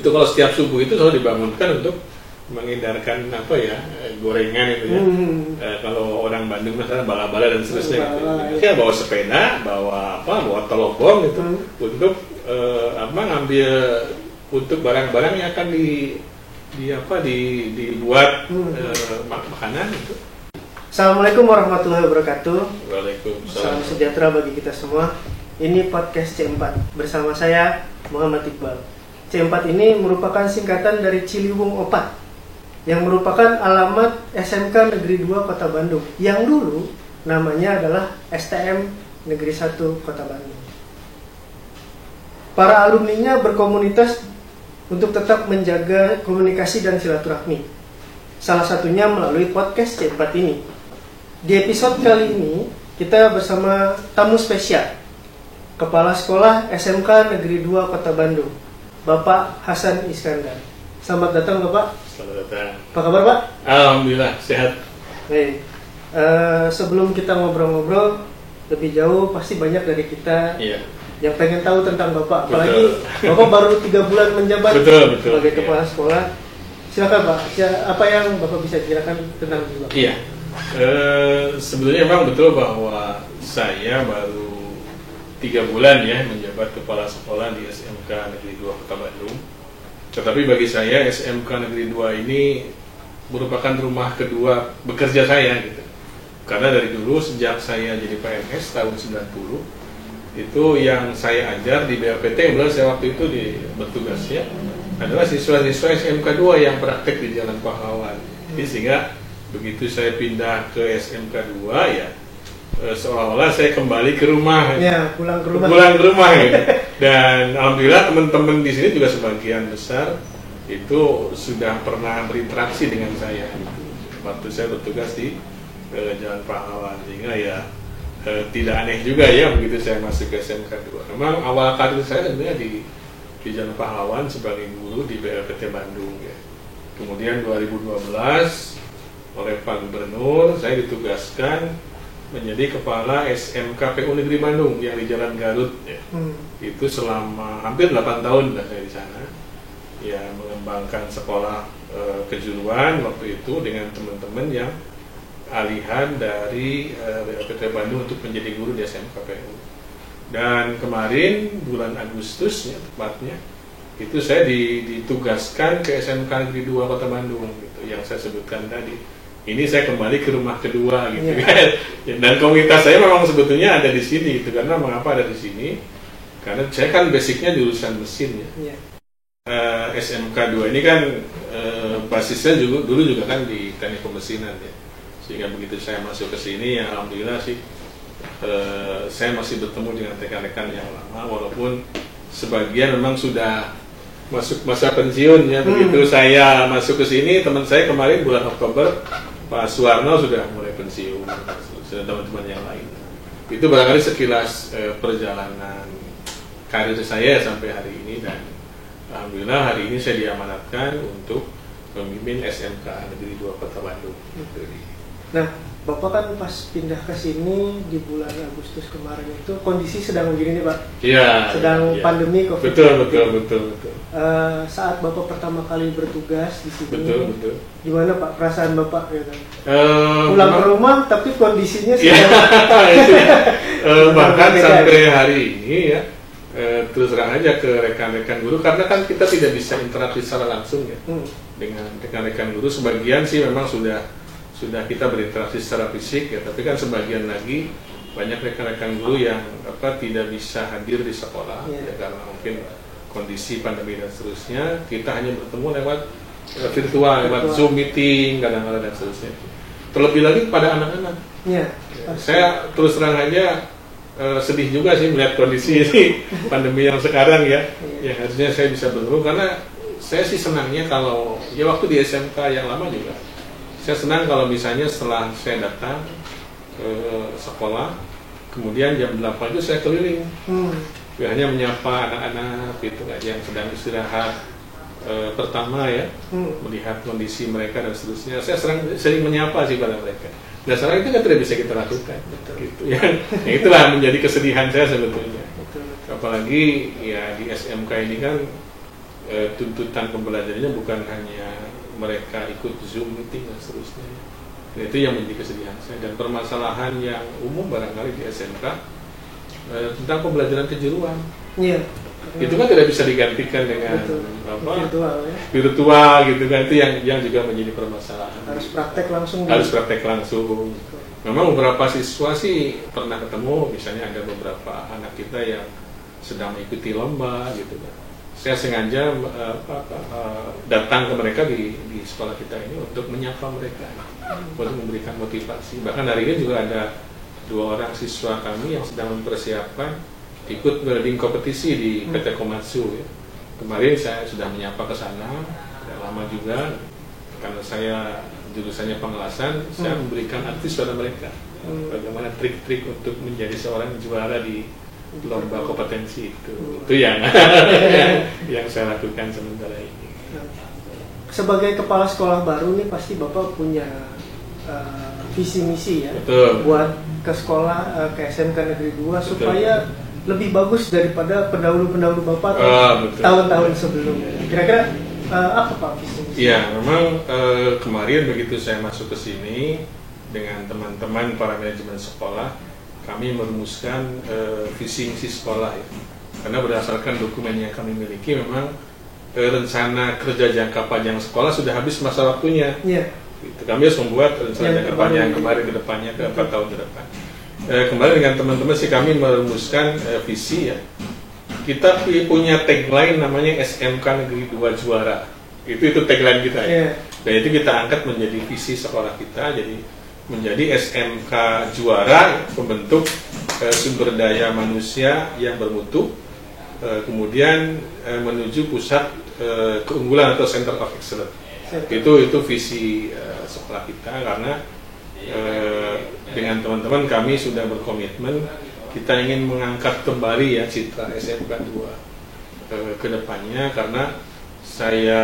Itu kalau setiap subuh itu selalu dibangunkan untuk menghindarkan apa ya, gorengan itu ya. Kalau orang Bandung misalnya bala-bala dan seterusnya gitu. Ya bawa sepeda, bawa telopong gitu untuk ngambil untuk barang-barang yang akan dibuat makanan gitu. Assalamualaikum warahmatullahi wabarakatuh. Waalaikumsalam. Salam sejahtera bagi kita semua. Ini podcast C4 bersama saya Muhammad Iqbal. C4 ini merupakan singkatan dari Ciliwung 4 yang merupakan alamat SMK Negeri 2 Kota Bandung yang dulu namanya adalah STM Negeri 1 Kota Bandung. Para alumninya berkomunitas untuk tetap menjaga komunikasi dan silaturahmi. Salah satunya melalui podcast C4 ini. Di episode kali ini kita bersama tamu spesial, Kepala Sekolah SMK Negeri 2 Kota Bandung, Bapak Hasan Iskandar. Selamat datang Bapak. Selamat datang. Apa kabar Pak? Alhamdulillah sehat. Baik. Sebelum kita ngobrol-ngobrol lebih jauh, pasti banyak dari kita yang pengen tahu tentang Bapak. Apalagi Bapak baru 3 bulan menjabat sebagai Kepala Sekolah. Silakan Pak. Apa yang Bapak bisa ceritakan tentang Bapak? Iya. Sebetulnya memang betul bahwa saya baru 3 bulan ya menjabat Kepala Sekolah di SMK Negeri 2 Kota Bandung. Tetapi bagi saya SMK Negeri 2 ini merupakan rumah kedua bekerja saya gitu. Karena dari dulu sejak saya jadi PNS tahun 90 itu yang saya ajar di BLPT, kemudian saya waktu itu bertugas ya adalah siswa-siswa SMK 2 yang praktek di Jalan Pahlawan. Jadi sehingga begitu saya pindah ke SMK 2 ya seolah-olah saya kembali ke rumah. Ya, pulang ke rumah gitu. Dan alhamdulillah teman-teman di sini juga sebagian besar itu sudah pernah berinteraksi dengan saya gitu. Waktu saya bertugas di Jalan Pahlawan, sehingga ya tidak aneh juga ya begitu saya masuk ke SMK 2. Memang awal karir saya sebenarnya di Jalan Pahlawan sebagai guru di BLPT Bandung ya. Kemudian 2012 oleh Pak Gubernur saya ditugaskan menjadi kepala SMK PU Negeri Bandung yang di Jalan Garut ya. Itu selama hampir 8 tahun saya di sana. Ya, mengembangkan sekolah kejuruan waktu itu dengan teman-teman yang alihan dari BLPT Bandung untuk menjadi guru di SMK PU. Dan kemarin bulan Agustus ya tepatnya itu saya ditugaskan ke SMK Negeri 2 Kota Bandung gitu, yang saya sebutkan tadi. Ini saya kembali ke rumah kedua gitu kan. Dan komunitas saya memang sebetulnya ada di sini gitu. Karena mengapa ada di sini? Karena saya kan basicnya jurusan mesin ya. SMK 2 ini kan basisnya dulu juga kan di teknik pemesinan ya. Sehingga begitu saya masuk ke sini ya alhamdulillah sih saya masih bertemu dengan rekan-rekan yang lama, walaupun sebagian memang sudah masuk masa pensiun ya. Begitu saya masuk ke sini, teman saya kemarin bulan Oktober Pak Suwarno sudah mulai pensiun, sudah teman-teman yang lain. Itu barangkali sekilas perjalanan karir saya sampai hari ini, dan alhamdulillah hari ini saya diamanatkan untuk memimpin SMK Negeri 2 Kota Bandung. Nah, Bapak kan pas pindah ke sini di bulan Agustus kemarin itu kondisi sedang begini nih Pak. Iya. Sedang pandemi COVID. Betul. Saat Bapak pertama kali bertugas di sini, betul. Gimana Pak perasaan Bapak gitu? Pulang ke rumah tapi kondisinya sedang bahkan sampai hari ini ya. Terus terang aja ke rekan-rekan guru, karena kan kita tidak bisa interaksi secara langsung ya dengan rekan-rekan guru. Sebagian sih memang sudah kita berinteraksi secara fisik ya, tapi kan sebagian lagi banyak rekan-rekan guru yang tidak bisa hadir di sekolah ya, karena mungkin kondisi pandemi dan seterusnya. Kita hanya bertemu lewat virtual, lewat Zoom meeting kadang-kadang dan seterusnya. Terlebih lagi pada anak-anak. Saya terus terang aja sedih juga sih melihat kondisi ini pandemi yang sekarang ya. Ya harusnya saya bisa bertemu, karena saya sih senangnya kalau ya waktu di SMK yang lama juga saya senang kalau misalnya setelah saya datang ke sekolah, kemudian jam 8 itu saya keliling, hanya menyapa anak-anak gitu yang sedang istirahat pertama ya, melihat kondisi mereka dan seterusnya. Saya sering menyapa sih pada mereka. Nah sekarang itu kan tidak bisa kita lakukan, gitu ya. Nah, itulah menjadi kesedihan saya sebetulnya. Apalagi ya di SMK ini kan tuntutan pembelajarannya bukan hanya mereka ikut Zoom meeting dan seterusnya. Dan itu yang menjadi kesedihan saya. Dan permasalahan yang umum barangkali di SMK tentang pembelajaran kejuruan. Iya. Itu kan tidak bisa digantikan dengan virtual, ya? Virtual gitu kan, itu yang juga menjadi permasalahan. Harus praktek langsung. Harus praktek langsung. Memang beberapa siswa sih pernah ketemu, misalnya ada beberapa anak kita yang sedang mengikuti lomba gitu kan. Saya sengaja datang ke mereka di sekolah kita ini untuk menyapa mereka, untuk memberikan motivasi. Bahkan hari ini juga ada 2 orang siswa kami yang sedang mempersiapkan ikut welding kompetisi di PT Komatsu. Ya. Kemarin saya sudah menyapa ke sana, sudah lama juga, karena saya jurusannya pengelasan, saya memberikan artis pada mereka. Bagaimana trik-trik untuk menjadi seorang juara di lomba kompetensi itu yang yang saya lakukan sementara ini. Sebagai kepala sekolah baru nih pasti Bapak punya visi misi ya. Betul. Buat ke sekolah ke SMK Negeri 2 supaya lebih bagus daripada pendahulu-pendahulu Bapak tahun-tahun sebelumnya. Kira-kira apa Pak visi misi? Iya, memang kemarin begitu saya masuk ke sini dengan teman-teman para manajemen sekolah, kami merumuskan visi misi sekolah ya. Karena berdasarkan dokumen yang kami miliki memang rencana kerja jangka panjang sekolah sudah habis masa waktunya. Yeah. Gitu. Kami harus membuat rencana jangka panjang kemarin ke depannya ke 4 tahun ke depan. Kemarin dengan teman-teman sih kami merumuskan visi ya. Kita punya tagline namanya SMK Negeri 2 Juara. Itu tagline kita ya. Yeah. Dan itu kita angkat menjadi visi sekolah kita, jadi menjadi SMK juara pembentuk sumber daya manusia yang bermutu, kemudian menuju pusat keunggulan atau center of excellence. Itu visi sekolah kita, karena dengan teman-teman kami sudah berkomitmen kita ingin mengangkat kembali ya citra SMK 2 ke depannya, karena saya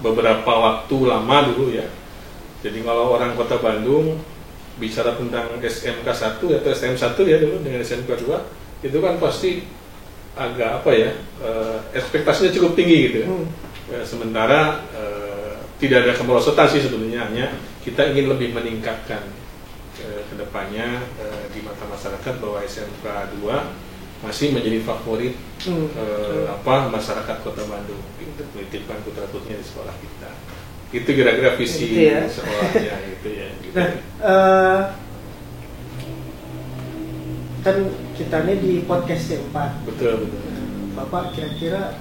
beberapa waktu lama dulu ya. Jadi kalau orang Kota Bandung bicara tentang SMK 1 atau SM 1 ya dulu dengan SMK 2, itu kan pasti agak apa ya, ekspektasinya cukup tinggi gitu ya. Sementara tidak ada kemerosotan sih sebetulnya, hanya kita ingin lebih meningkatkan ke depannya di mata masyarakat bahwa SMK 2 masih menjadi favorit masyarakat Kota Bandung, gitu, menitipkan putra-putrinya di sekolah kita. Itu kira-kira visi gitu ya. Sekolahnya gitu ya. Gitu. Nah, kan kita ini di podcast C4. Betul. Bapak kira-kira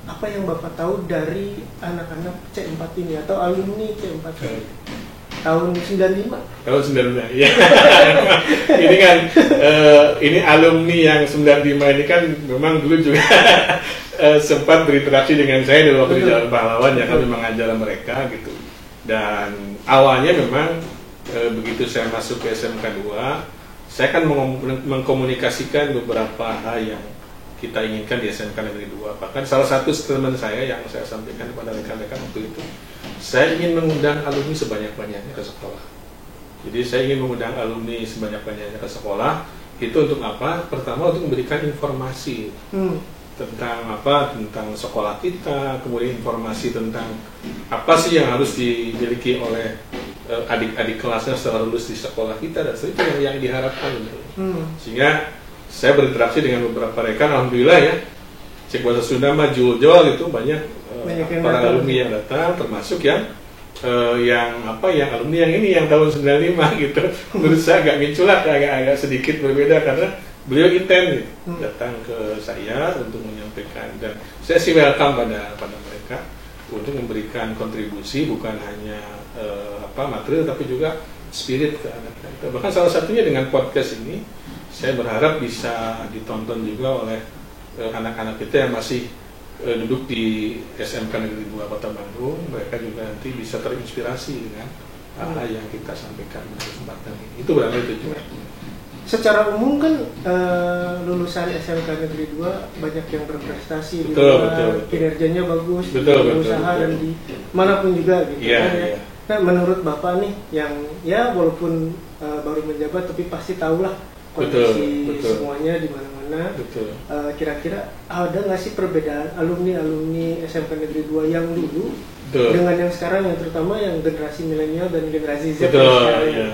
apa yang Bapak tahu dari anak-anak C4 ini atau alumni C4 ini? Tahun 95? Tahun 95, ya. Ini kan, ini alumni yang 95 ini kan memang dulu juga sempat berinteraksi dengan saya di waktu di Jalan Pahlawan, ya kami mengajar mereka gitu. Dan awalnya memang begitu saya masuk ke SMK 2, saya kan mengkomunikasikan beberapa hal yang kita inginkan di SMK Negeri 2. Bahkan salah satu statement saya yang saya sampaikan kepada rekan-rekan waktu itu, saya ingin mengundang alumni sebanyak-banyaknya ke sekolah. Jadi saya ingin mengundang alumni sebanyak-banyaknya ke sekolah. Itu untuk apa? Pertama untuk memberikan informasi tentang tentang sekolah kita, kemudian informasi tentang apa sih yang harus dimiliki oleh adik-adik kelasnya setelah lulus di sekolah kita, dan itu yang diharapkan gitu. Sehingga saya berinteraksi dengan beberapa rekan, alhamdulillah ya, cek bahasa Sunda mah jual-jual itu banyak para alumni yang datang, termasuk yang alumni yang ini yang tahun 95 gitu. Menurut saya agak minculat, agak sedikit berbeda karena beliau intent gitu, datang ke saya untuk menyampaikan, dan saya sih welcome pada mereka untuk memberikan kontribusi bukan hanya material tapi juga spirit ke anak-anak kita. Bahkan salah satunya dengan podcast ini saya berharap bisa ditonton juga oleh anak-anak kita yang masih duduk di SMK Negeri 2 Kota Bandung. Mereka juga nanti bisa terinspirasi dengan hal yang kita sampaikan pada kesempatan ini. Itu berarti tujuannya. Secara umum kan lulusan SMK Negeri 2 banyak yang berprestasi, betul. Kinerjanya bagus, berusaha dan di manapun juga gitu kan ya. Nah, menurut Bapak nih yang ya walaupun baru menjabat tapi pasti tahulah kondisi semuanya di mana-mana. mana. Betul. Kira-kira ada nggak sih perbedaan alumni SMK Negeri 2 yang dulu Betul. dengan yang sekarang, yang terutama yang generasi milenial dan generasi Z? Betul, ya.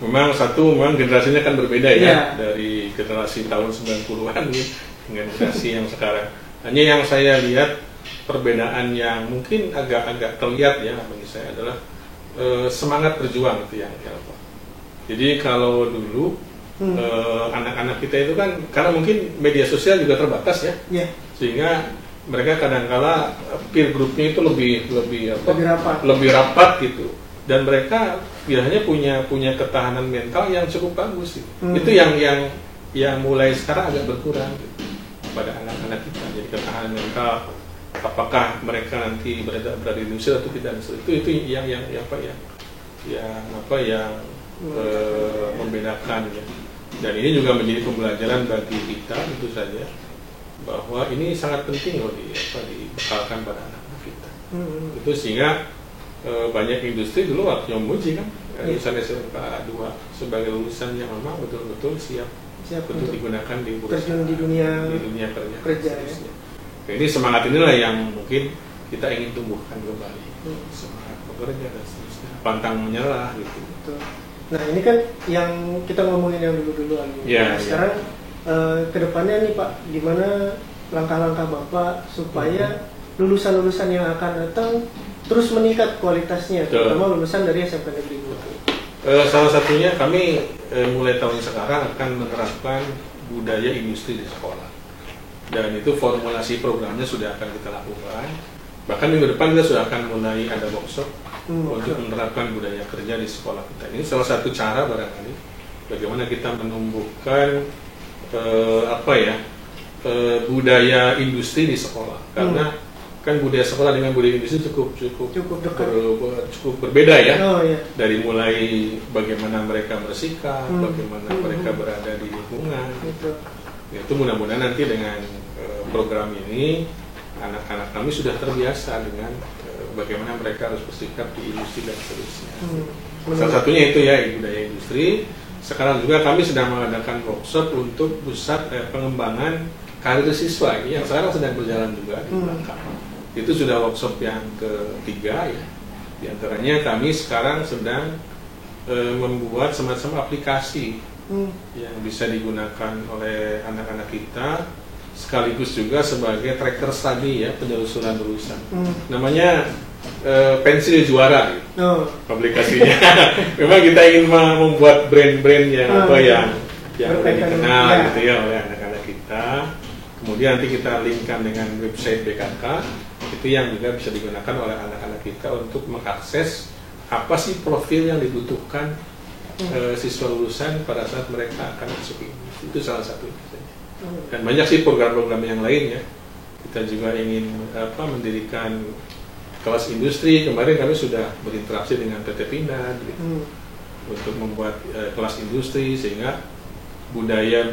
Memang generasinya kan berbeda ya, Ya. dari generasi tahun 90-an dengan generasi yang sekarang. Hanya yang saya lihat perbedaan yang mungkin agak terlihat ya bagi saya adalah semangat berjuang itu yang apa. Jadi kalau dulu anak-anak kita itu kan karena mungkin media sosial juga terbatas ya, sehingga mereka kadang-kala peer groupnya itu lebih rapat gitu, dan mereka biasanya punya ketahanan mental yang cukup bagus gitu. Itu yang mulai sekarang agak berkurang gitu, pada anak-anak kita. Jadi ketahanan mental, apakah mereka nanti berada di industri atau tidak, itu yang membedakan ya. Dan ini juga menjadi pembelajaran bagi kita tentu saja, bahwa ini sangat penting loh dibekalkan pada anak-anak kita. Itu sehingga banyak industri dulu waktu memuji kan lulusan SMK 2 sebagai lulusan yang memang betul-betul siap untuk digunakan di dunia kerja ya. Ini semangat inilah yang mungkin kita ingin tumbuhkan kembali, semangat bekerja dan seterusnya, pantang menyerah gitu. Betul. Nah ini kan yang kita ngomongin yang dulu-dulu sekarang kedepannya nih Pak, gimana langkah-langkah Bapak supaya lulusan-lulusan yang akan datang terus meningkat kualitasnya, terutama lulusan dari SMK Negeri 2? Salah satunya kami mulai tahun sekarang akan menerapkan budaya industri di sekolah, dan itu formulasi programnya sudah akan kita lakukan. Bahkan minggu depan kita sudah akan mulai ada workshop untuk menerapkan budaya kerja di sekolah kita. Ini salah satu cara barangkali bagaimana kita menumbuhkan budaya industri di sekolah, karena kan budaya sekolah dengan budaya industri cukup berbeda ya. Dari mulai bagaimana mereka bersikap, bagaimana mereka berada di lingkungan. Itu mudah-mudahan nanti dengan program ini anak-anak kami sudah terbiasa dengan bagaimana mereka harus bersikap di industri dan seterusnya. Salah satunya itu ya budaya industri. Sekarang juga kami sedang mengadakan workshop untuk pusat pengembangan karir siswa ini yang sekarang sedang berjalan juga di belakang. Itu sudah workshop yang ketiga ya. Di antaranya kami sekarang sedang membuat semacam aplikasi yang bisa digunakan oleh anak-anak kita, sekaligus juga sebagai tracker study ya, penelusuran lulusan. Namanya Pensil Juara gitu. Aplikasinya. Memang kita ingin membuat brand-brand yang lebih dikenal gitu ya oleh anak-anak kita. Kemudian nanti kita linkkan dengan website BKK, itu yang juga bisa digunakan oleh anak-anak kita untuk mengakses apa sih profil yang dibutuhkan siswa lulusan pada saat mereka akan masuk ini. Itu salah satu. Dan banyak sih program-program yang lain ya. Kita juga ingin mendirikan kelas industri. Kemarin kami sudah berinteraksi dengan PT Pindad gitu, untuk membuat kelas industri sehingga budaya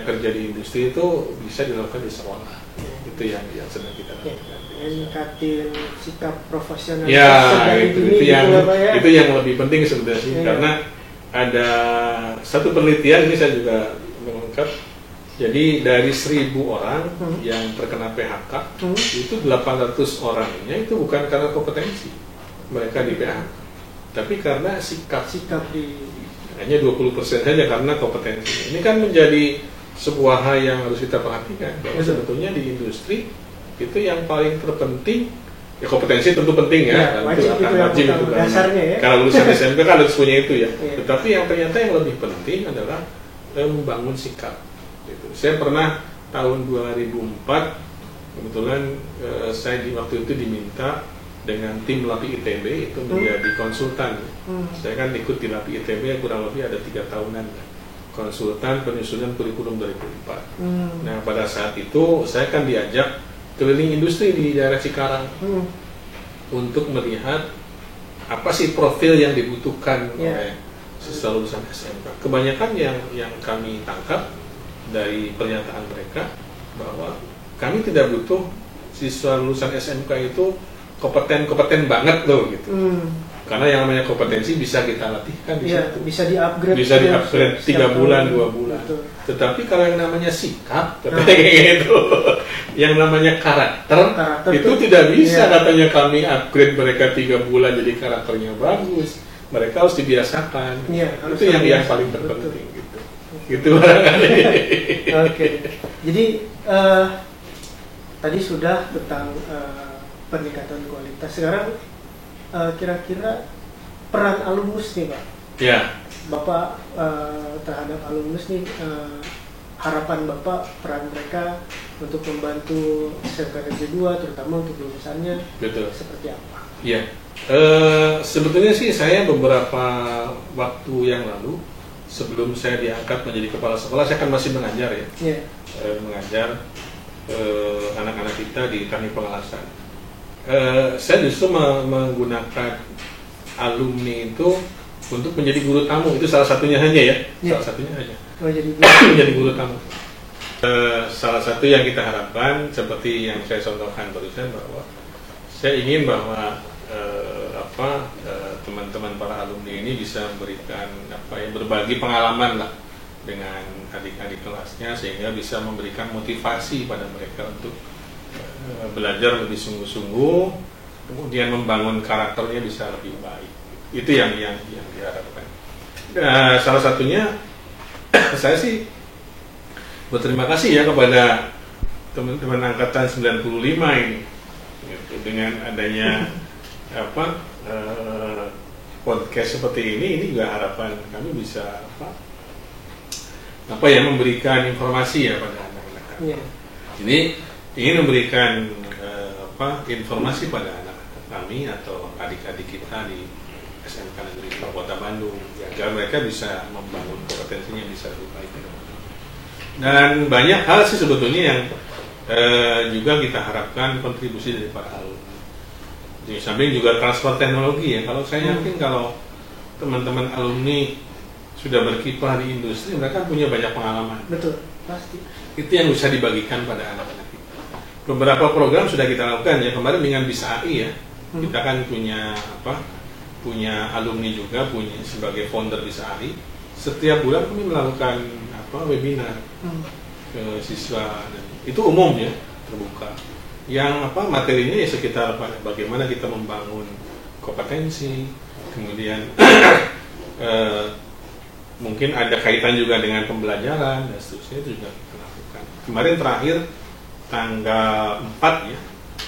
kerja di industri itu bisa dilakukan di sekolah. Itu yang sedang kita lakukan. Meningkatin sikap profesional. Ya, itu yang lebih penting sebenarnya, karena ada satu penelitian ini saya juga mengungkap. Jadi dari 1.000 orang yang terkena PHK, itu 800 orangnya itu bukan karena kompetensi mereka di PHK, tapi karena sikap hanya 20% saja karena kompetensi. Ini kan menjadi sebuah hal yang harus kita perhatikan, bahwa sebetulnya di industri itu yang paling terpenting ya, kompetensi tentu penting ya, wajib itu dasarnya ya. Karena lulusan SMK kan harus punya itu ya. Tetapi yang ternyata yang lebih penting adalah membangun sikap. Gitu. Saya pernah tahun 2004 kebetulan saya waktu itu diminta dengan tim LAPI ITB itu menjadi konsultan. Saya kan ikut di LAPI ITB kurang lebih ada 3 tahunan konsultan penyusunan kurikulum 2004. Nah pada saat itu saya kan diajak keliling industri di daerah Cikarang untuk melihat apa sih profil yang dibutuhkan oleh siswa lulusan SMK. Kebanyakan yang kami tangkap dari pernyataan mereka bahwa kami tidak butuh siswa lulusan SMK itu kompeten banget loh gitu. Karena yang namanya kompetensi bisa kita latihkan di Iya, situ. bisa di-upgrade. Bisa di-upgrade 3 bulan, 2 bulan. Betul. Tetapi kalau yang namanya sikap, katanya kayak gitu, yang namanya karakter itu tuh, tidak bisa iya. katanya kami upgrade mereka 3 bulan jadi karakternya bagus. Mereka harus dibiasakan. Iya, harus Itu yang dibiasakan. paling Betul. terpenting gitu. Gitu barangkali. Oke. Jadi tadi sudah tentang peningkatan kualitas. Sekarang kira-kira peran alumnus nih Pak. Ya. Bapak terhadap alumnus nih, harapan Bapak peran mereka untuk membantu SMK Negeri 2 terutama untuk lulusannya Betul. seperti apa? Iya. Sebetulnya sih saya beberapa waktu yang lalu sebelum saya diangkat menjadi kepala sekolah, saya kan masih mengajar ya. Iya. Mengajar anak-anak kita di teknik pengelasan. Saya justru menggunakan alumni itu untuk menjadi guru tamu. Itu salah satunya hanya ya. Ya. Salah satunya hanya Menjadi guru tamu. Salah satu yang kita harapkan seperti yang saya contohkan barusan, bahwa saya ingin bahwa teman-teman para alumni ini bisa memberikan berbagi pengalaman lah dengan adik-adik kelasnya, sehingga bisa memberikan motivasi pada mereka untuk belajar lebih sungguh-sungguh, kemudian membangun karakternya bisa lebih baik. Itu yang diharapkan. Salah satunya saya sih berterima kasih ya kepada teman-teman angkatan 95 ini, gitu, dengan adanya podcast seperti ini juga harapan kami bisa memberikan informasi ya pada anak-anak kami. Iya. Ini ingin memberikan informasi pada anak-anak kami atau adik-adik kita di SMK Negeri 2 Kota Bandung, agar mereka bisa membangun kompetensinya bisa lebih baik. Dan banyak hal sih sebetulnya yang juga kita harapkan kontribusi dari para alumni. Di samping juga transfer teknologi ya. Kalau saya yakin kalau teman-teman alumni sudah berkiprah di industri, mereka punya banyak pengalaman. Betul, pasti. Itu yang bisa dibagikan pada anak-anak kita. Beberapa program sudah kita lakukan ya, kemarin dengan Bisa AI ya. Kita kan punya alumni juga, punya sebagai founder Bisa AI. Setiap bulan kami melakukan webinar ke siswa, dan itu umum ya, terbuka. Yang materinya ya sekitar bagaimana kita membangun kompetensi, kemudian mungkin ada kaitan juga dengan pembelajaran dan seterusnya, itu juga kita lakukan. Kemarin terakhir tanggal 4 ya,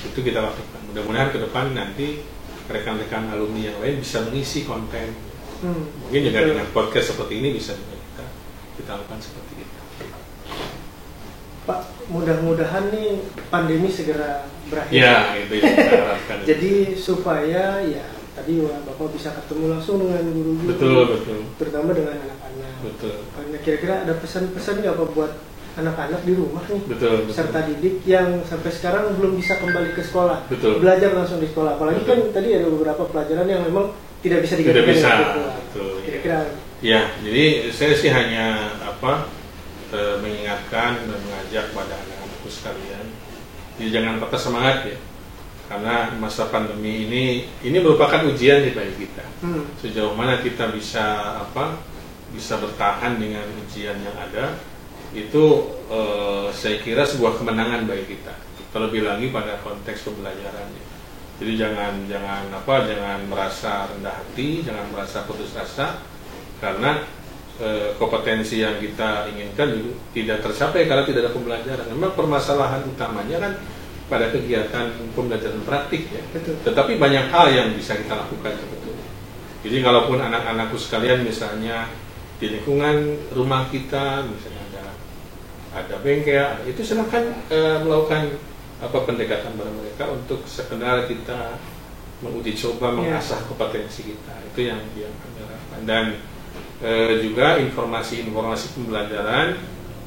itu kita lakukan. Mudah-mudahan ke depan nanti rekan-rekan alumni yang lain bisa mengisi konten. Mungkin juga dengan podcast seperti ini bisa juga kita lakukan seperti itu. Pak, mudah-mudahan nih pandemi segera berakhir. Ya, itu yang kita harapkan. Jadi supaya ya tadi Bapak bisa ketemu langsung dengan guru-guru. Betul. Terutama dengan anak-anak. Betul. Nah, kira-kira ada pesan-pesan nggak Pak buat anak-anak di rumah nih? Betul. Serta didik yang sampai sekarang belum bisa kembali ke sekolah. Betul. Belajar langsung di sekolah. Apalagi kan tadi ada beberapa pelajaran yang memang tidak bisa digantikan. Tidak bisa. Betul. Kira-kira. Ya, jadi saya sih hanya mengingatkan dan mengajak pada anak-anakku sekalian, jadi jangan patah semangat ya, karena masa pandemi ini merupakan ujian bagi kita. Sejauh mana kita bisa bertahan dengan ujian yang ada, itu saya kira sebuah kemenangan bagi kita. Terlebih lagi pada konteks pembelajaran. Jadi jangan merasa rendah hati, jangan merasa putus asa, karena kompetensi yang kita inginkan juga tidak tercapai kalau tidak ada pembelajaran. Memang permasalahan utamanya kan pada kegiatan pembelajaran praktik ya. Betul. Tetapi banyak hal yang bisa kita lakukan sebetulnya. Jadi kalaupun anak-anakku sekalian misalnya di lingkungan rumah kita misalnya ada bengkel, itu silakan melakukan pendekatan pada mereka untuk sekedar kita menguji coba mengasah kompetensi kita. Itu yang kami harapkan. Dan juga informasi pembelajaran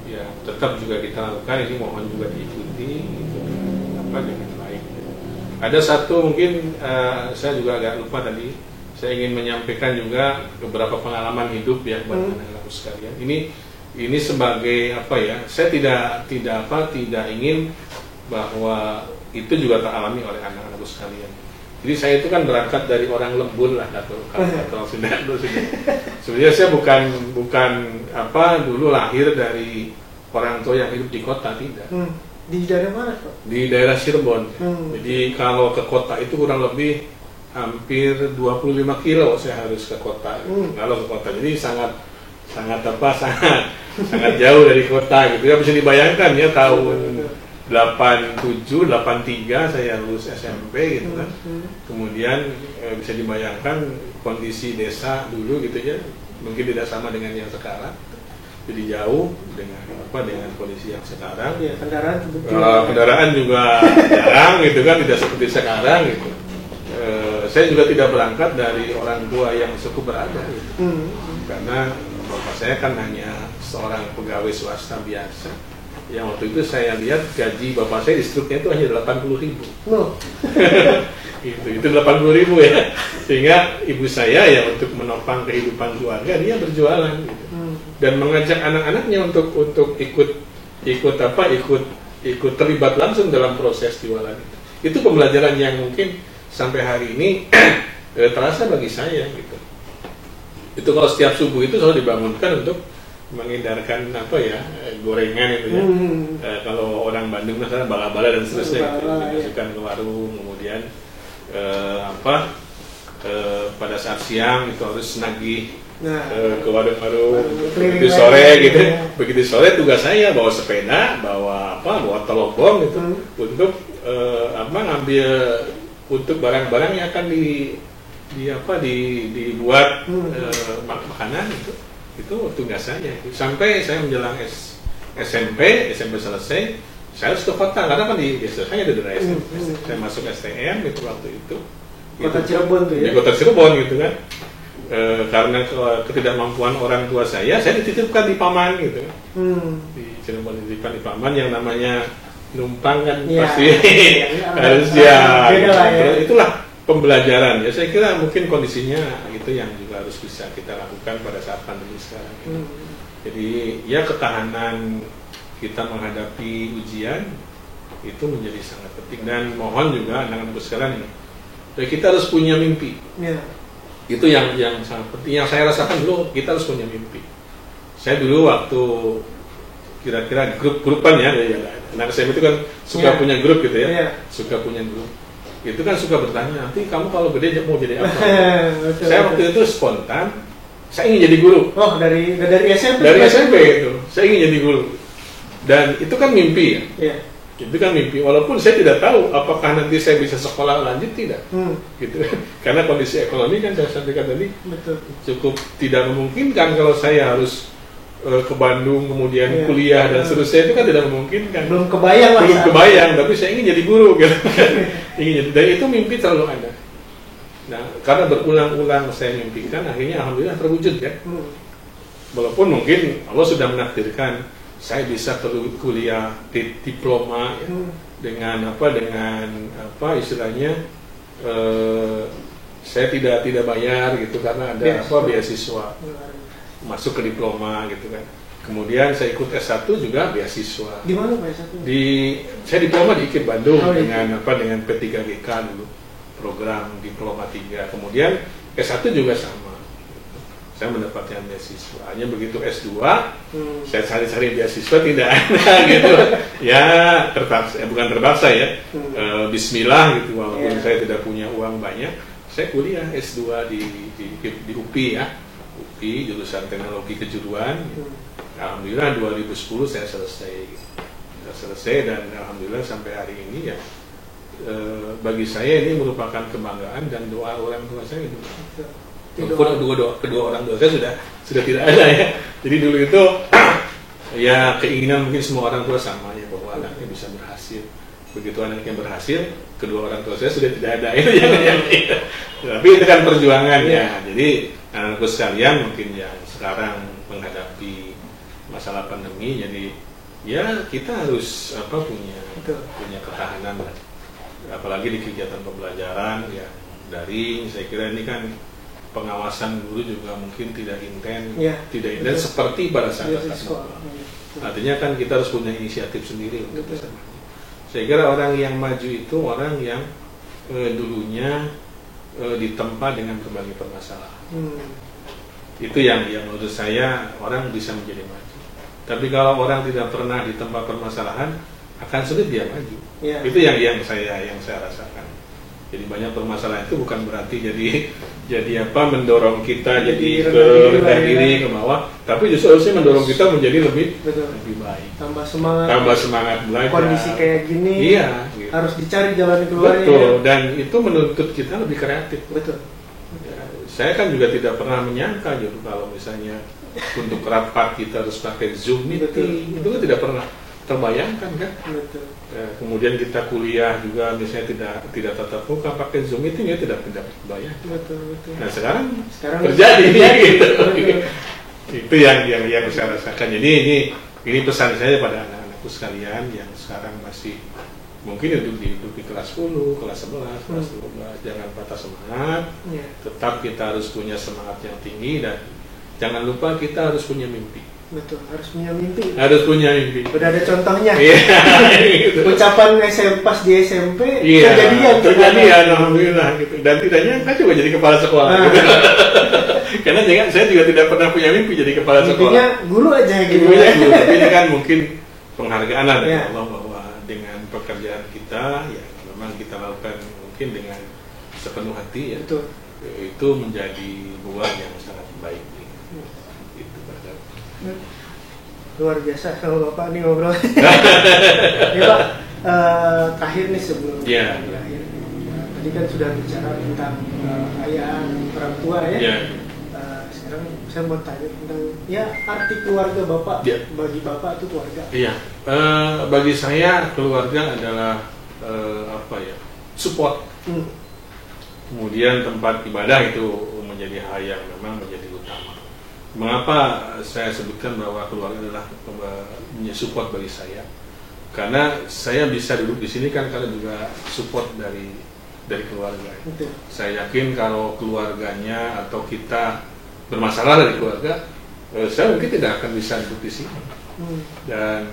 ya tetap juga kita lakukan. Ini mohon juga diikuti dengan baik. Ada satu mungkin saya juga agak lupa tadi, saya ingin menyampaikan juga beberapa pengalaman hidup ya buat anak-anak sekalian. Ini sebagai saya tidak ingin bahwa itu juga teralami oleh anak-anak sekalian. Jadi saya itu kan berangkat dari orang Lembun lah, kalau sudah. Sebenarnya saya bukan dulu lahir dari orang tua yang hidup di kota, tidak. Di daerah mana, Pak? Di daerah Cirebon. Jadi kalau ke kota itu kurang lebih hampir 25 kilo saya harus ke kota. Kalau ke kota, jadi sangat jauh dari kota gitu. Ya bisa dibayangkan ya, tahun 87, 83 saya lulus SMP gitu kan. Kemudian bisa dibayangkan kondisi desa dulu gitu ya, mungkin tidak sama dengan yang sekarang. Jadi jauh dengan kondisi yang sekarang. Ya, kendaraan juga jarang gitu kan, tidak seperti sekarang gitu. Saya juga tidak berangkat dari orang tua yang cukup berada gitu. Karena bapak saya kan hanya seorang pegawai swasta biasa. Yang waktu itu saya lihat gaji bapak saya di struknya itu hanya 80.000. itu 80.000 ya. Sehingga ibu saya ya untuk menopang kehidupan keluarga dia berjualan gitu. Dan mengajak anak-anaknya untuk ikut terlibat langsung dalam proses jualan itu. Itu pembelajaran yang mungkin sampai hari ini terasa bagi saya gitu. Itu kalau setiap subuh itu selalu dibangunkan untuk menghindarkan gorengan itu ya. Kalau orang Bandung misalnya bala-bala dan seterusnya gitu, dimasukkan ke warung, kemudian pada saat siang itu harus nagih ke warung-warung. Begitu sore gitu, begitu sore tugas saya bawa sepeda, bawa telepon gitu untuk ngambil untuk barang-barang yang akan dibuat makanan gitu. Itu tugas saya. Sampai saya menjelang SMP selesai, saya harus ke kota karena kan di desa saya ada daerah SMP. Saya masuk STM itu waktu itu. Kota Cirebon tuh ya. Di kota Cirebon gitu kan. Karena ketidakmampuan orang tua saya dititipkan di paman gitu. Di Cirebon dititipkan di paman yang namanya numpang kan pasti harus ya. Itulah pembelajaran ya. Saya kira mungkin kondisinya itu yang juga harus bisa kita lakukan pada saat pandemi sekarang. Jadi ya ketahanan kita menghadapi ujian itu menjadi sangat penting, dan mohon juga anak-anak sekalian ya, kita harus punya mimpi. Itu yang sangat penting. Yang saya rasakan dulu, kita harus punya mimpi. Saya dulu waktu kira-kira grup-grupan ya, anak saya itu kan suka punya grup gitu ya, suka punya grup. Itu kan suka bertanya, nanti kamu kalau gede mau jadi apa? Saya waktu itu spontan, saya ingin jadi guru. Oh, dari SMP? Dari SMP itu, saya ingin jadi guru. Dan itu kan mimpi ya. Itu kan mimpi, walaupun saya tidak tahu apakah nanti saya bisa sekolah lanjut, tidak. Gitu. Karena kondisi ekonomi kan saya sampaikan tadi cukup tidak memungkinkan kalau saya harus ke Bandung kemudian kuliah dan seterusnya, itu kan tidak memungkinkan. Belum kebayang, tapi saya ingin jadi guru gitu. Dan itu mimpi selalu ada. Nah, karena berulang-ulang saya mimpikan, akhirnya alhamdulillah terwujud ya. Walaupun mungkin Allah sudah menakdirkan saya bisa kuliah di diploma ya, dengan istilahnya saya tidak bayar gitu karena ada beasiswa masuk ke diploma gitu kan. Kemudian saya ikut S1 juga beasiswa. Di mana Pak S1? Saya diploma di IKIP Bandung dengan P3GK dulu, program diploma 3. Kemudian S1 juga sama. Saya mendapatkan beasiswa. Hanya begitu S2, saya cari-cari beasiswa tidak ada gitu. Ya terpaksa, bukan terpaksa ya. Bismillah gitu, walaupun saya tidak punya uang banyak, saya kuliah S2 di UPI ya. UPI jurusan teknologi kejuruan. Alhamdulillah 2010 saya selesai dan alhamdulillah sampai hari ini ya. Bagi saya ini merupakan kebanggaan dan doa orang tua saya itu. Kedua orang tua saya sudah tidak ada ya. Jadi dulu itu ya keinginan mungkin semua orang tua sama ya, bahwa anaknya bisa berhasil. Begitu anaknya berhasil, kedua orang tua saya sudah tidak ada. Itu yang tapi itu kan perjuangan ya. Jadi anakku sekalian mungkin yang sekarang menghadapi masalah pandemi, jadi ya kita harus punya ketahanan, apalagi di kegiatan pembelajaran ya daring. Saya kira ini kan pengawasan guru juga mungkin tidak intens, seperti pada saat sekolah. Artinya kan kita harus punya inisiatif sendiri untuk bisa. Saya kira orang yang maju itu orang yang dulunya ditempa dengan berbagai permasalahan. Itu yang menurut saya orang bisa menjadi maju. Tapi kalau orang tidak pernah ditempa permasalahan, akan sulit dia maju. Ya. Itu yang saya rasakan. Jadi banyak permasalahan itu bukan berarti jadi mendorong kita jadi rendah diri ke bawah, tapi justru harusnya mendorong kita menjadi lebih baik. Tambah semangat belajar. Kondisi kayak gini, iya, gitu. Harus dicari jalan keluarnya. Betul, dan itu menuntut kita lebih kreatif. Betul. Ya, saya kan juga tidak pernah menyangka gitu kalau misalnya untuk rapat kita harus pakai Zoom meeting, itu kan tidak pernah terbayangkan kan. Betul. Ya, kemudian kita kuliah juga misalnya tidak tatap muka pakai Zoom meeting ya tidak terbayang. Betul. Nah sekarang terjadi gitu. Itu yang saya rasakan. Jadi ini pesan saya pada anak-anakku sekalian yang sekarang masih mungkin duduk di kelas 10, kelas 11, kelas 12, jangan patah semangat. Tetap kita harus punya semangat yang tinggi dan jangan lupa kita harus punya mimpi. Betul, harus punya mimpi. Udah ada contohnya. Gitu. Ucapan pas di SMP terjadian, alhamdulillah gitu. Dan tidak nyangka juga jadi kepala sekolah. Gitu. Karena saya juga tidak pernah punya mimpi jadi kepala sekolah. Mimpinya guru aja gitu. Tapi ini kan mungkin penghargaan dari Allah bahwa dengan pekerjaan kita ya memang kita lakukan mungkin dengan sepenuh hati ya. Betul. Itu menjadi buah yang sangat baik. Luar biasa sama Bapak nih ngobrol. Ini Pak, terakhir nih sebelum terakhir. Tadi kan sudah bicara tentang ayah, orang tua ya. Sekarang saya mau tanya tentang arti keluarga Bapak. Bagi Bapak itu keluarga. Iya. Bagi saya keluarga adalah support. Kemudian tempat ibadah itu menjadi hal yang memang menjadi utama. Mengapa saya sebutkan bahwa keluarga adalah support bagi saya? Karena saya bisa duduk di sini kan karena juga support dari keluarga. Betul. Saya yakin kalau keluarganya atau kita bermasalah dari keluarga, saya mungkin tidak akan bisa duduk di sini. Dan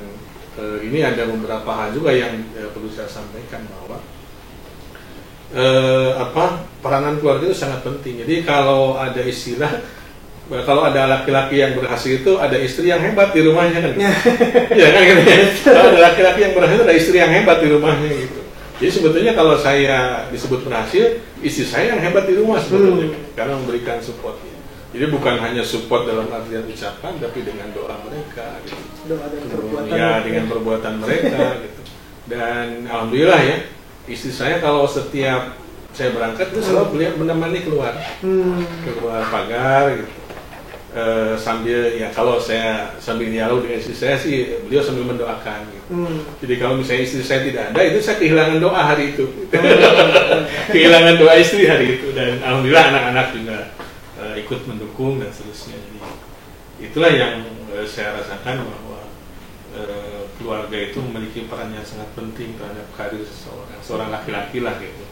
ini ada beberapa hal juga yang perlu saya sampaikan bahwa peranan keluarga itu sangat penting. Jadi kalau ada istilah kalau ada laki-laki yang berhasil itu ada istri yang hebat di rumahnya kan? Ya kan gitu. Kalau ada laki-laki yang berhasil ada istri yang hebat di rumahnya gitu. Jadi sebetulnya kalau saya disebut berhasil, istri saya yang hebat di rumah sebetulnya karena memberikan support. Jadi bukan hanya support dalam artian ucapan, tapi dengan doa mereka, gitu. Doa dan perbuatan. Ya dengan perbuatan mereka gitu. Dan alhamdulillah ya, istri saya kalau setiap saya berangkat itu selalu beliau menemani keluar pagar gitu. Sambil kalau saya sambil dialog dengan istri saya sih beliau sambil mendoakan gitu. Jadi kalau misalnya istri saya tidak ada itu saya kehilangan doa hari itu. Kehilangan doa istri hari itu dan alhamdulillah anak-anak juga ikut mendukung dan seterusnya. Jadi itulah yang saya rasakan bahwa keluarga itu memiliki peran yang sangat penting terhadap karir seorang laki-laki lah gitu.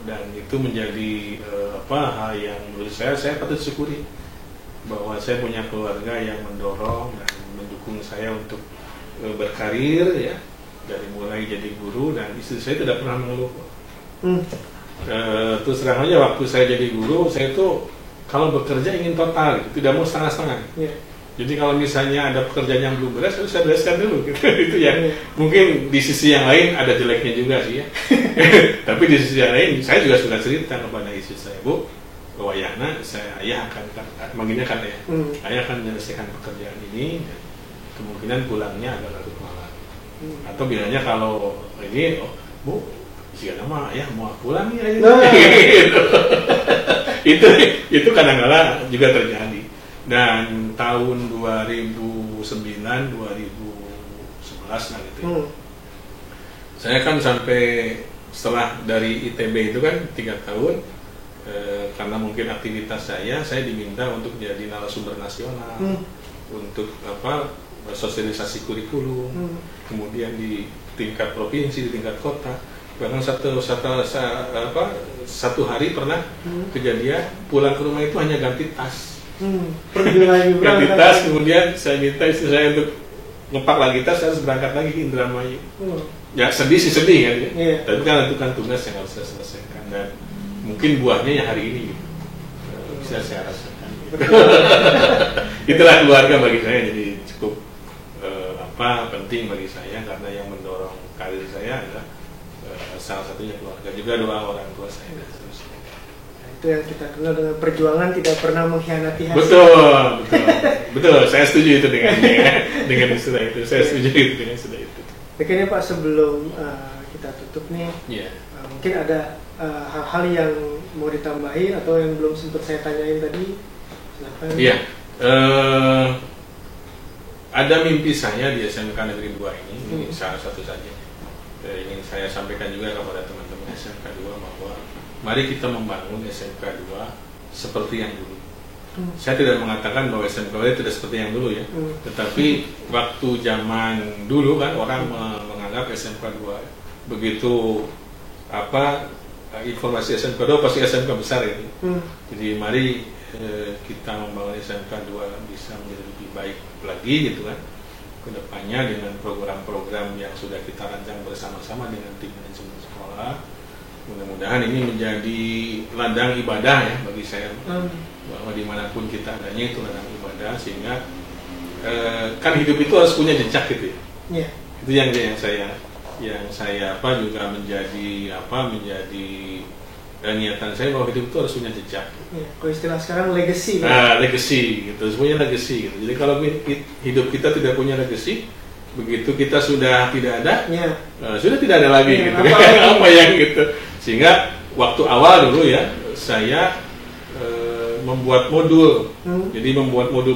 Dan itu menjadi hal yang menurut saya patut syukuri bahwa saya punya keluarga yang mendorong dan mendukung saya untuk berkarir ya, dari mulai jadi guru, dan istri saya tidak pernah mengeluh. Terus terang aja waktu saya jadi guru, saya itu kalau bekerja ingin total gitu, tidak mau setengah-setengah. Jadi kalau misalnya ada pekerjaan yang belum beres, harus saya bereskan dulu gitu. Itu ya. Mungkin di sisi yang lain ada jeleknya juga sih ya. Tapi di sisi yang lain saya juga sudah cerita kepada istri saya, Bu, bahwa ayah akan manggilnya kan ya. Ayah akan menyelesaikan pekerjaan ini dan kemungkinan pulangnya agak larut malam. Atau bilangnya kalau ini, Bu, jika nama ayah mau pulang ya. Gitu. Itu kadang-kadang juga terjadi. Dan tahun 2009, 2011 lah gitu ya. Saya kan sampai setelah dari ITB itu kan 3 tahun, karena mungkin aktivitas saya diminta untuk jadi narasumber nasional, untuk sosialisasi kurikulum, kemudian di tingkat provinsi, di tingkat kota. Bahkan satu hari pernah kejadian pulang ke rumah itu hanya ganti tas. Ganti tas, kemudian saya minta istri saya untuk ngepak lagi tas harus berangkat lagi ke Indramayu. Ya sedih sih sedih kan, tapi kan itu kan tugas yang harus saya selesaikan dan mungkin buahnya ya hari ini gitu. Bisa saya rasakan. Gitu. Itulah keluarga bagi saya, jadi cukup penting bagi saya karena yang mendorong karir saya adalah salah satunya keluarga, juga doa orang tua saya dan seterusnya. Itu yang kita kenal dengan perjuangan tidak pernah mengkhianati hasil. Betul. Saya setuju itu dengan istilah itu. Saya setuju itu dengan istilah itu. Oke Pak, sebelum kita tutup nih, mungkin ada hal-hal yang mau ditambahin atau yang belum sempat saya tanyain tadi. Silakan. Iya. Ada mimpi saya di SMK Negeri 2 ini salah satu saja. Ingin saya sampaikan juga kepada teman-teman SMK 2 bahwa mari kita membangun SMK 2 seperti yang dulu. Saya tidak mengatakan bahwa SMK 2 tidak seperti yang dulu ya. Tetapi waktu zaman dulu kan orang menganggap SMK 2 begitu informasi SMK 2 pasti SMK besar itu. Jadi mari kita membangun SMK 2 bisa menjadi lebih baik lagi gitu kan ke depannya dengan program-program yang sudah kita rancang bersama-sama dengan tim manajemen sekolah. Mudah-mudahan ini menjadi ladang ibadah ya bagi saya, bahwa dimanapun kita adanya itu ladang ibadah, sehingga kan hidup itu harus punya jejak gitu ya. Itu yang saya juga menjadi niatan saya bahwa hidup itu harus punya jejak. Kalau istilah sekarang legacy. Legacy gitu, semuanya legacy gitu. Jadi kalau hidup kita tidak punya legacy, begitu kita sudah tidak ada, sudah tidak ada lagi gitu. Apa yang gitu. Sehingga waktu awal dulu ya, saya membuat modul. Jadi membuat modul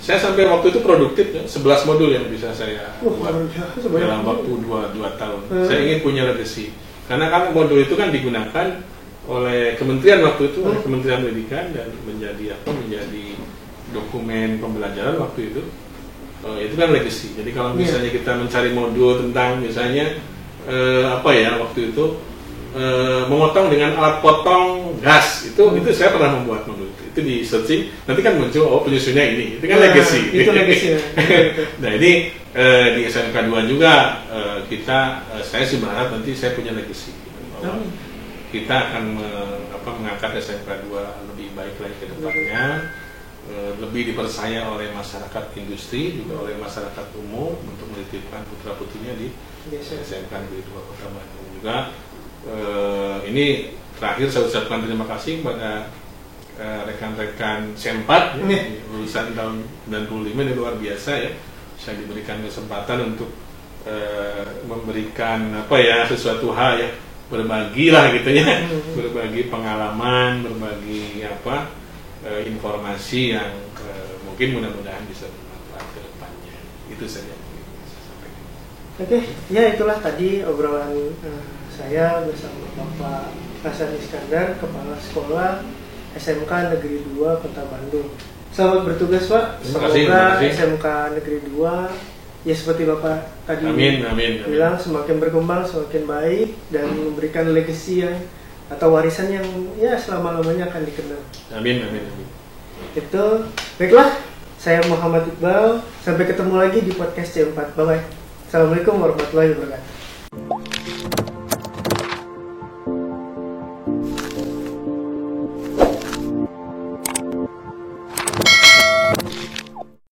saya sampai waktu itu produktif ya, 11 modul yang bisa saya buat dalam waktu 2 tahun. Saya ingin punya legacy. Karena kan modul itu kan digunakan oleh kementerian waktu itu, oleh Kementerian Pendidikan, dan menjadi dokumen pembelajaran waktu itu. Itu kan legacy. Jadi kalau misalnya kita mencari modul tentang misalnya waktu itu memotong dengan alat potong gas, itu saya pernah membuat modul itu di searching, nanti kan muncul penyusunnya ini, itu kan legacy. Itu legacy. Nah ini di SMK 2 juga saya sih berharap nanti saya punya legacy bahwa kita akan mengangkat SMK 2 lebih baik lagi ke depannya, lebih dipercaya oleh masyarakat industri, juga oleh masyarakat umum untuk menitipkan putra-putrinya di SMK Negeri 2 Kota Bandung. Juga ini terakhir saya ucapkan terima kasih kepada rekan-rekan SEMPAT lulusan tahun 95, ini luar biasa ya. Saya diberikan kesempatan untuk memberikan sesuatu hal ya, berbagi lah gitu ya, berbagi pengalaman, berbagi informasi yang mungkin mudah-mudahan bisa bermanfaat ke depannya. Itu saja yang saya sampaikan. Oke, ya itulah tadi obrolan saya bersama Bapak Hasan Iskandar, Kepala Sekolah SMK Negeri 2 Kota Bandung. Selamat bertugas Pak. Semoga SMK Negeri 2 ya seperti Bapak tadi bilang semakin berkembang, semakin baik, dan memberikan legacy atau warisan yang ya selama-lamanya akan dikenal. Amin. Itu baiklah, saya Muhammad Iqbal, sampai ketemu lagi di podcast C4. Bye bye. Assalamualaikum warahmatullahi wabarakatuh.